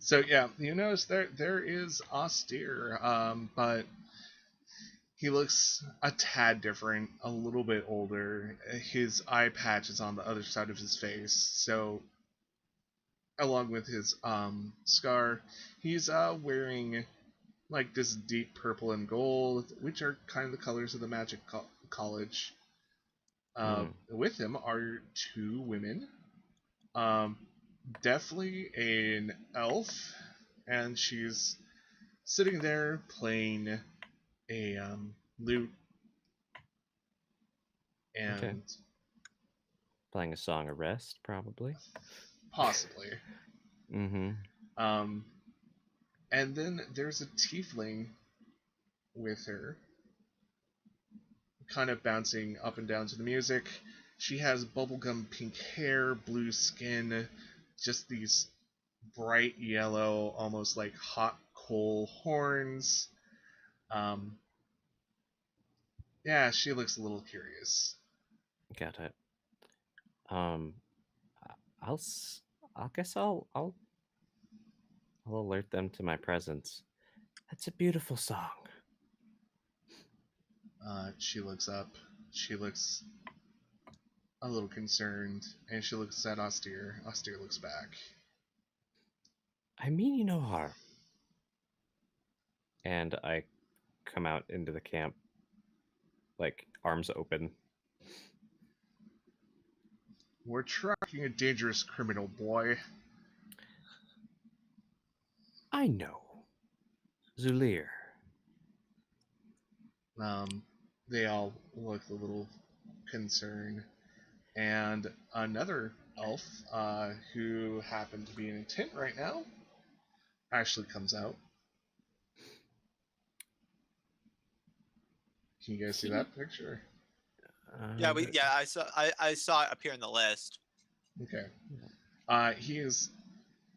So yeah, you notice there is austere, but he looks a tad different, a little bit older. His eye patch is on the other side of his face, so along with his scar, he's wearing like this deep purple and gold, which are kind of the colors of the Magic College. Hmm. With him are two women. Um, Definitely an elf, and she's sitting there playing a lute Okay. and Playing a song of rest, probably. possibly. Mm-hmm. Um, and then there's a tiefling with her, kind of bouncing up and down to the music. She has bubblegum pink hair, blue skin, just these bright yellow, almost like hot coal horns. Um, yeah, she looks a little curious. Got it. Um, I- I'll, s- I guess I'll alert them to my presence. That's a beautiful song. She looks up. She looks a little concerned, and she looks at Austere. Austere looks back. I mean you no harm. And I come out into the camp, like arms open. We're tracking a dangerous criminal, boy. I know. Zulir. Um, they all look a little concerned. And another elf, who happened to be in a tent right now, actually comes out. Can you guys see He that picture? Yeah, the, I saw it appear in the list. Okay. He is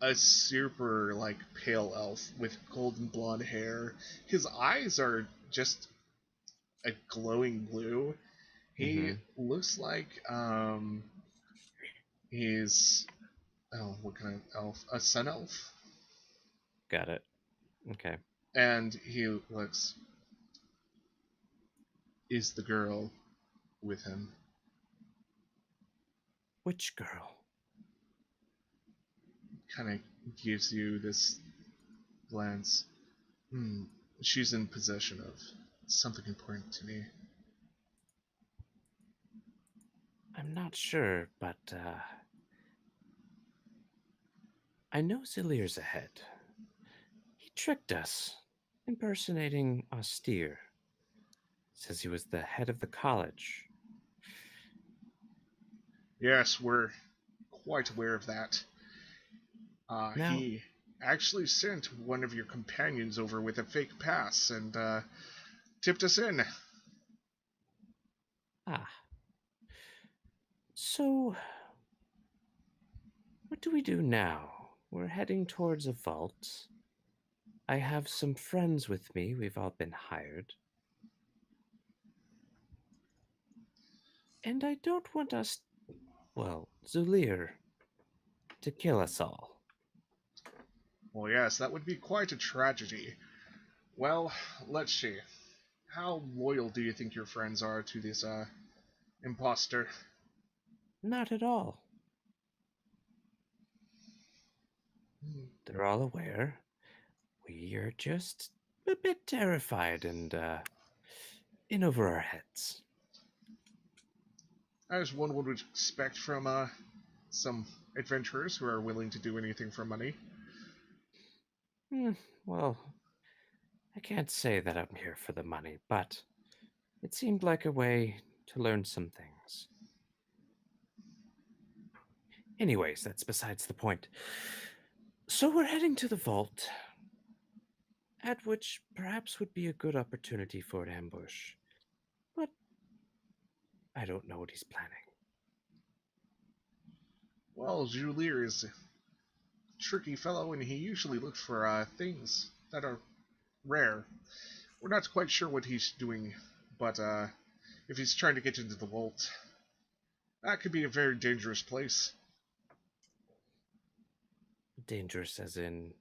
a super like pale elf with golden blonde hair. His eyes are just a glowing blue. He mm-hmm. looks like he's, oh, what kind of elf? A sun elf. Got it. Okay. And he looks, is the girl with him. Which girl? Kind of gives you this glance. Hmm, she's in possession of something important to me. I'm not sure, but I know Zilir's ahead. He tricked us, impersonating Austere. Says he was the head of the college. Yes, we're quite aware of that. Now, He actually sent one of your companions over with a fake pass and tipped us in. ah, so what do we do now? We're heading towards a vault. I have some friends with me. We've all been hired. And I don't want us, well, Zulir, to kill us all. Well, yes, that would be quite a tragedy. Well, let's see. How loyal do you think your friends are to this imposter? Not at all. Hmm. They're all aware. We are just a bit terrified and in over our heads. As one would expect from some adventurers who are willing to do anything for money. Hmm, well, I can't say that I'm here for the money, but it seemed like a way to learn some things. Anyways, that's besides the point. So we're heading to the vault, at which perhaps would be a good opportunity for an ambush. But I don't know what he's planning. Well, Julier is a tricky fellow, and he usually looks for things that are rare. We're not quite sure what he's doing, but if he's trying to get into the vault, that could be a very dangerous place. Dangerous as in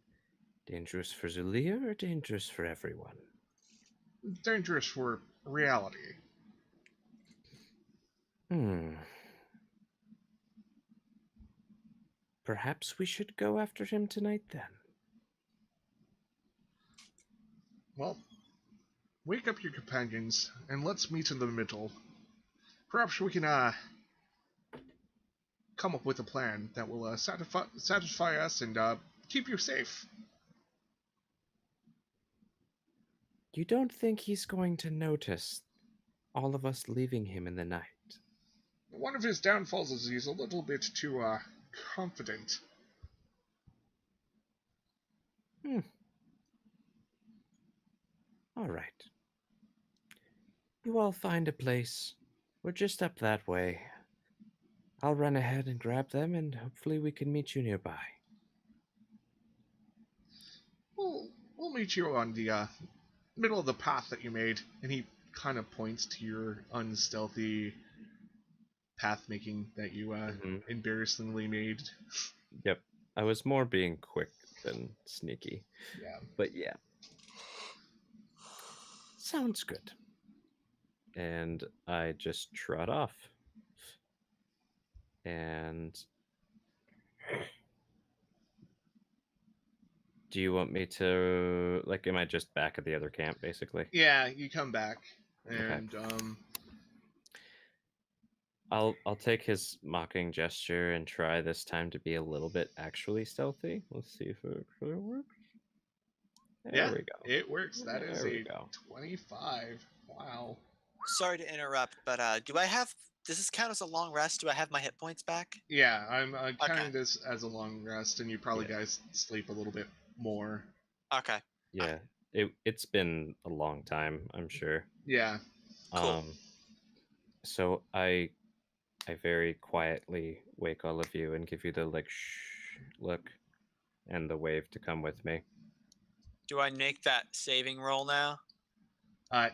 Dangerous for Zulia or dangerous for everyone? Dangerous for reality. Perhaps we should go after him tonight then. Well, wake up your companions and let's meet in the middle. Perhaps we can come up with a plan that will satisfy us and keep you safe. You don't think he's going to notice all of us leaving him in the night? One of his downfalls is he's a little bit too confident. All right. You all find a place. We're just up that way. I'll run ahead and grab them, and hopefully we can meet you nearby. We'll meet you on the middle of the path that you made, and he kind of points to your unstealthy path making that you embarrassingly made. Yep. I was more being quick than sneaky. Yeah. But yeah. Sounds good. And I just trot off. And do you want me to, like, am I just back at the other camp, basically? Yeah, you come back, and I'll take his mocking gesture and try this time to be a little bit actually stealthy. Let's see if it really works. There we go. It works. That is There we a go. 25. Wow. Sorry to interrupt, but does this count as a long rest? Do I have my hit points back? Yeah, I'm counting this as a long rest, and you probably guys sleep a little bit more. Okay. Yeah, it's been a long time, I'm sure. Yeah. Cool. So I very quietly wake all of you and give you the like shh look and the wave to come with me. Do I make that saving roll now?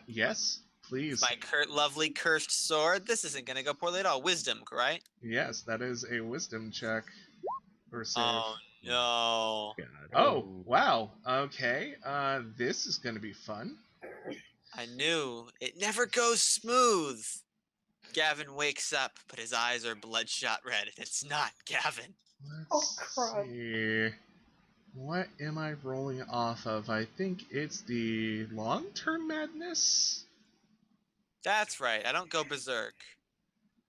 Yes, please. My lovely cursed sword. This isn't gonna go poorly at all. Wisdom, right? Yes, that is a wisdom check or save. Oh no. God. Oh, wow. Okay. This is gonna be fun. I knew it never goes smooth. Gavin wakes up, but his eyes are bloodshot red, and it's not Gavin. Let's see. What am I rolling off of? I think it's the long-term madness. That's right. I don't go berserk.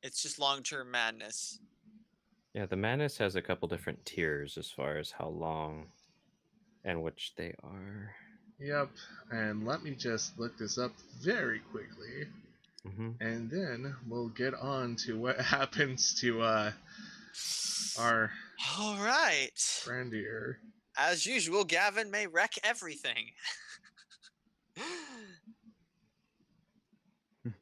It's just long-term madness. Yeah, the madness has a couple different tiers as far as how long and which they are. Yep, and let me just look this up very quickly. And then we'll get on to what happens to our All right. friend here. As usual, Gavin may wreck everything.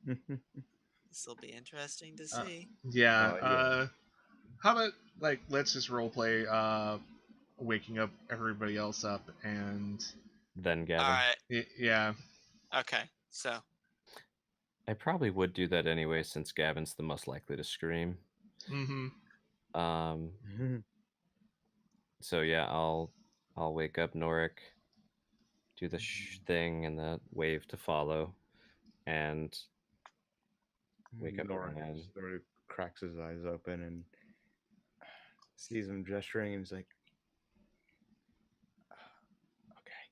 This will be interesting to see. Yeah. How about let's just roleplay waking up everybody else up and then Gavin. All right. Yeah. Okay. So I probably would do that anyway, since Gavin's the most likely to scream. So yeah, I'll wake up Norik, do the shh thing and the wave to follow, and wake up Norik again. sort of cracks his eyes open and sees him gesturing, and he's like, "Okay."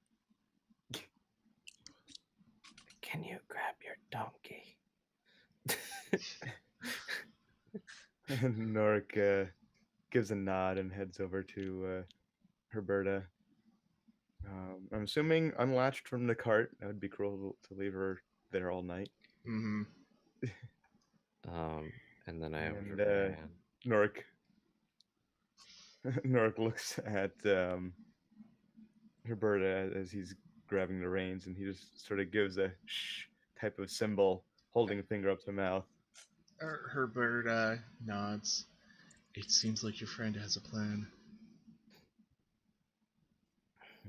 Can you grab your donkey? And Norik gives a nod and heads over to Herberta. I'm assuming unlatched from the cart. That would be cruel to leave her there all night. And then I Norik looks at Herberta as he's grabbing the reins, and he just sort of gives a shh type of symbol, holding a finger up to mouth. Herberta nods. It seems like your friend has a plan.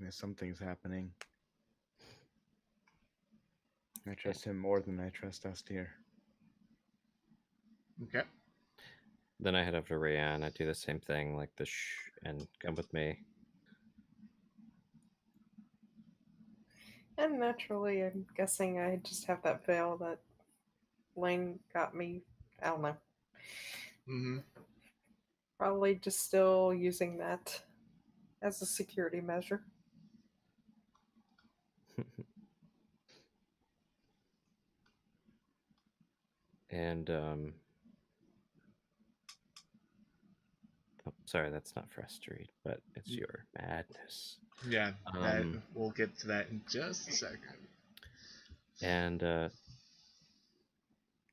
Something's happening. I trust him more than I trust us here. Okay. Then I head over to Rayanne. I do the same thing, like the shh, and come with me. And naturally, I'm guessing I just have that veil that Lane got me. I don't know. Mm-hmm. Probably just still using that as a security measure. And oh, sorry, that's not for us to read, but it's your madness. Yeah, that we'll get to that in just a second. And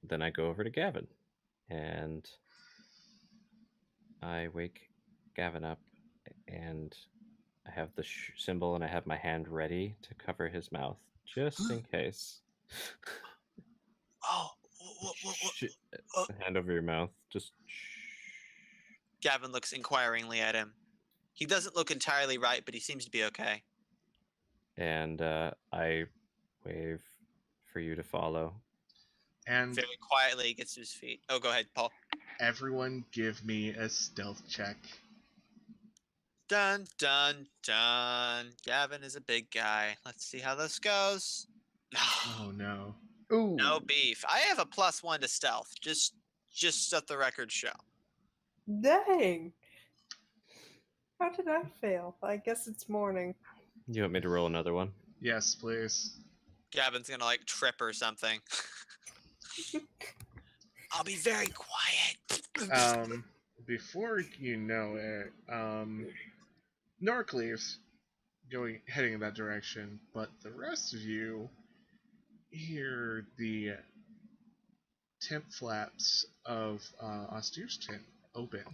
then I go over to Gavin, and I wake Gavin up, and I have the symbol, and I have my hand ready to cover his mouth, just in case. Oh, Hand over your mouth. Just. Gavin looks inquiringly at him. He doesn't look entirely right, but he seems to be okay. And I wave for you to follow. And Very quietly he gets to his feet. Oh, go ahead, Paul. everyone give me a stealth check. Dun, dun, dun. Gavin is a big guy. Let's see how this goes. Oh no. Ooh. No beef. I have a +1 to stealth. Just let the record show. Dang! How did I fail? I guess it's morning. You want me to roll another one? Yes, please. Gavin's gonna like trip or something. I'll be very quiet. Before you know it, Norcleave's heading in that direction, but the rest of you hear the tent flaps of Austere's tent open.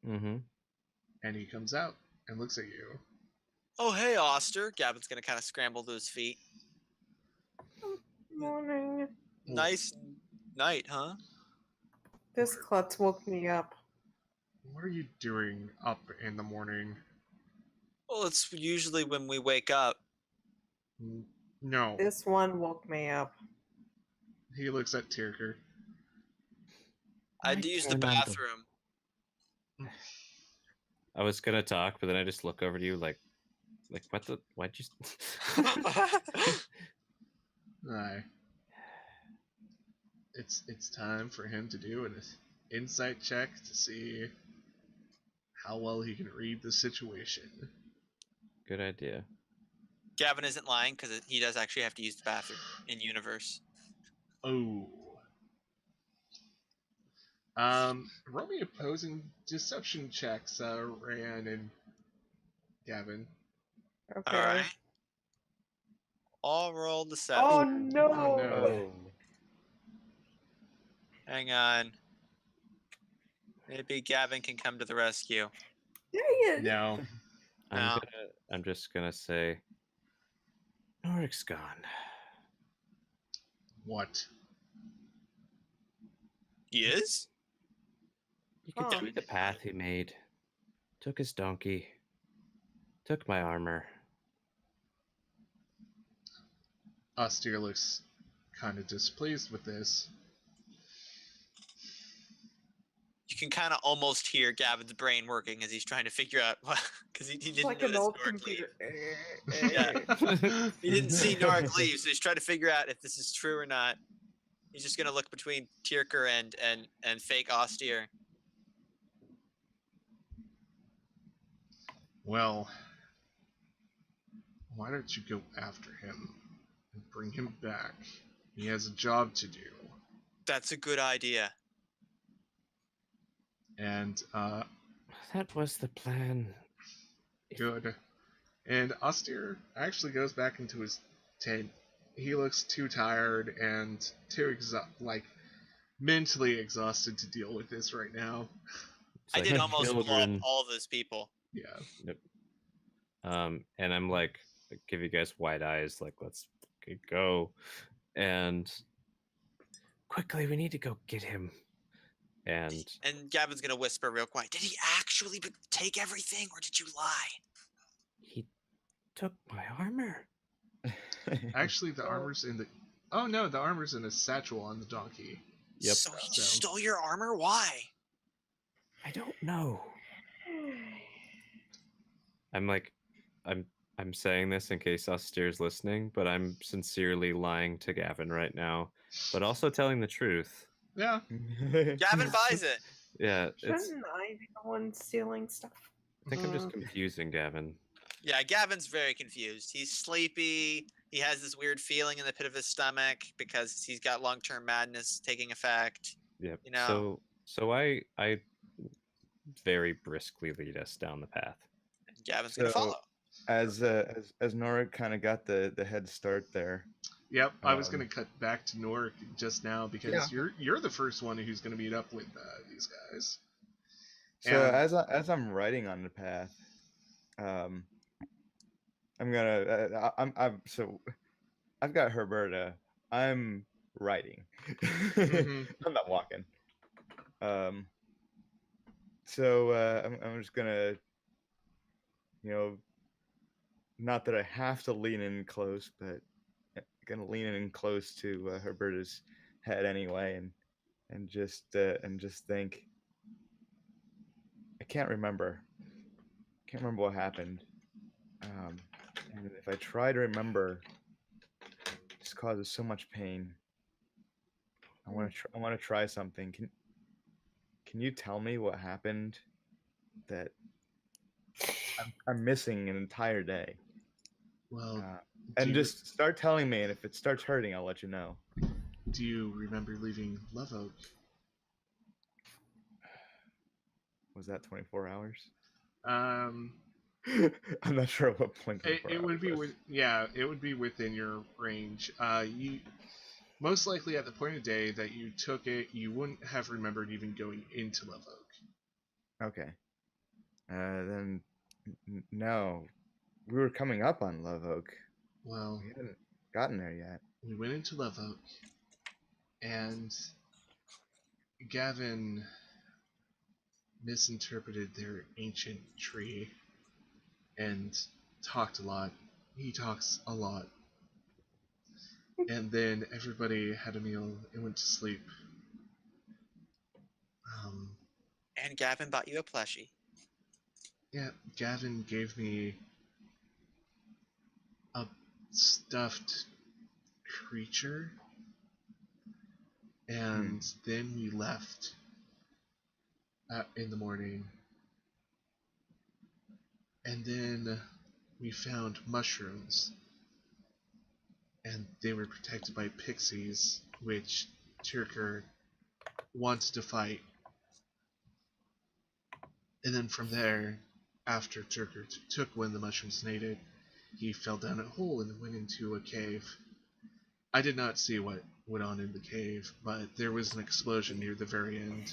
Mm-hmm. And he comes out and looks at you. Oh, hey, Auster. Gavin's gonna kind of scramble to his feet. Morning. Nice night, huh? This klutz woke me up. What are you doing up in the morning? Well, it's usually when we wake up. No. This one woke me up. He looks at Tyrker. I had to use the bathroom. I was gonna talk, but then I just look over to you like what the? Why'd you? Aye. It's time for him to do an insight check to see how well he can read the situation. Good idea. Gavin isn't lying because he does actually have to use the bathroom in universe. Oh. Roll me opposing deception checks, Ryan and Gavin. Okay. All right. I'll roll the 7. Oh no! Oh no. Oh. Hang on. Maybe Gavin can come to the rescue. Dang it! No. I'm just gonna say, Norik's gone. What? He is? You could Oh. see the path he made. Took his donkey. Took my armor. Austere looks kind of displeased with this. You can kind of almost hear Gavin's brain working as he's trying to figure out what, because he didn't Like notice an old Norik computer. leave. Yeah. He didn't see Norik leave, so he's trying to figure out if this is true or not. He's just gonna look between Tyrker and fake Austere. Well, why don't you go after him and bring him back? He has a job to do. That's a good idea. And, That was the plan. good. And Austere actually goes back into his tent. He looks too tired and too mentally exhausted to deal with this right now. It's I like did almost blow up children. all those people. Yeah. And I'm like, give you guys wide eyes, like, let's go. And quickly, we need to go get him. And Gavin's gonna whisper real quiet. Did he actually take everything, or did you lie? he took my armor. Actually, the armor's in the... Oh no, the armor's in a satchel on the donkey. Yep. So he just stole your armor? Why? I don't know. I'm I'm saying this in case Austere's listening, but I'm sincerely lying to Gavin right now, but also telling the truth. Yeah. Gavin buys it. Yeah, Shouldn't I be the one stealing stuff? I think I'm just confusing Gavin. Yeah, Gavin's very confused. He's sleepy. He has this weird feeling in the pit of his stomach because he's got long-term madness taking effect. Yep. You know. So I very briskly lead us down the path. Gavin's gonna follow. As Nora kind of got the head start there. Yep, I was going to cut back to Norik just now because you're the first one who's going to meet up with these guys. So And- as I'm riding on the path, I'm gonna so I've got Herberta. I'm riding. Mhm. I'm not walking. So I'm just gonna, not that I have to lean in close, but I'm gonna lean in close to Herberta's head anyway, and just think. I can't remember. Can't remember what happened. And if I try to remember, it just causes so much pain. I want to try something. Can you tell me what happened that I'm missing an entire day? Well, And just start telling me, and if it starts hurting, I'll let you know. do you remember leaving Love Oak? Was that 24 hours? Um, I'm not sure at what point. it would be it would be within your range. You most likely at the point of day that you took it, you wouldn't have remembered even going into Love Oak. Okay. Then no, we were coming up on Love Oak. Well, We hadn't gotten there yet. we went into Love Oak, and Gavin misinterpreted their ancient tree and talked a lot. He talks a lot. And then everybody had a meal and went to sleep. And Gavin bought you a plushie. Yeah, Gavin gave me a stuffed creature, and then we left in the morning. And then we found mushrooms, and they were protected by pixies, which Tyrker wanted to fight. And then from there, after Tyrker took one of the mushrooms and ate it, he fell down a hole and went into a cave. I did not see what went on in the cave, but there was an explosion near the very end.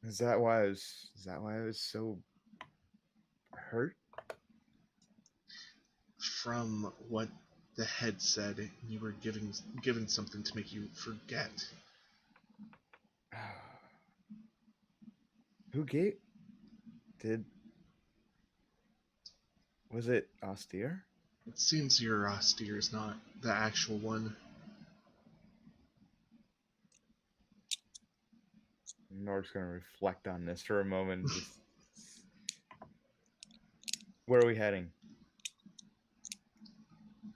Is that why I was so hurt? From what the head said, you were given something to make you forget. Who was it Austere? It seems your austere is not the actual one. Nork's gonna reflect on this for a moment. Where are we heading?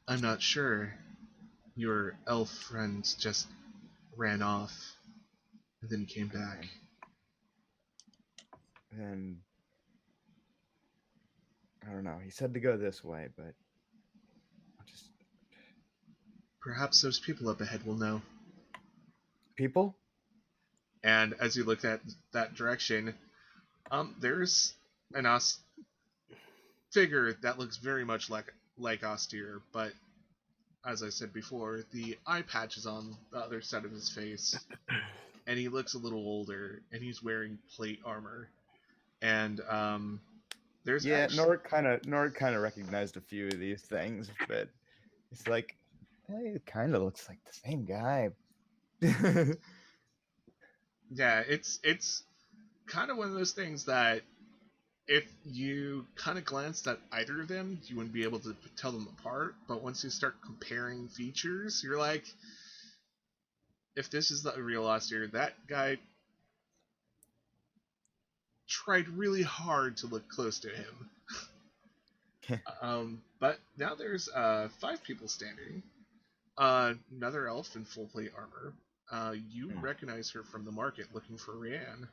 I'm not sure. Your elf friend just ran off, and then came back. And I don't know. He said to go this way, but I'll just. Perhaps those people up ahead will know. People? And as you look at that direction, there's an figure that looks very much like austere, but as I said before, the eye patch is on the other side of his face, and he looks a little older, and he's wearing plate armor. And there's Nord kind of recognized a few of these things, but it's like, hey, it kind of looks like the same guy. Yeah, it's kind of one of those things that if you kind of glanced at either of them, you wouldn't be able to tell them apart. But once you start comparing features, you're like, if this is the real austere, that guy tried really hard to look close to him. But now there's 5 people standing. Another elf in full plate armor. You recognize her from the market looking for Rianne.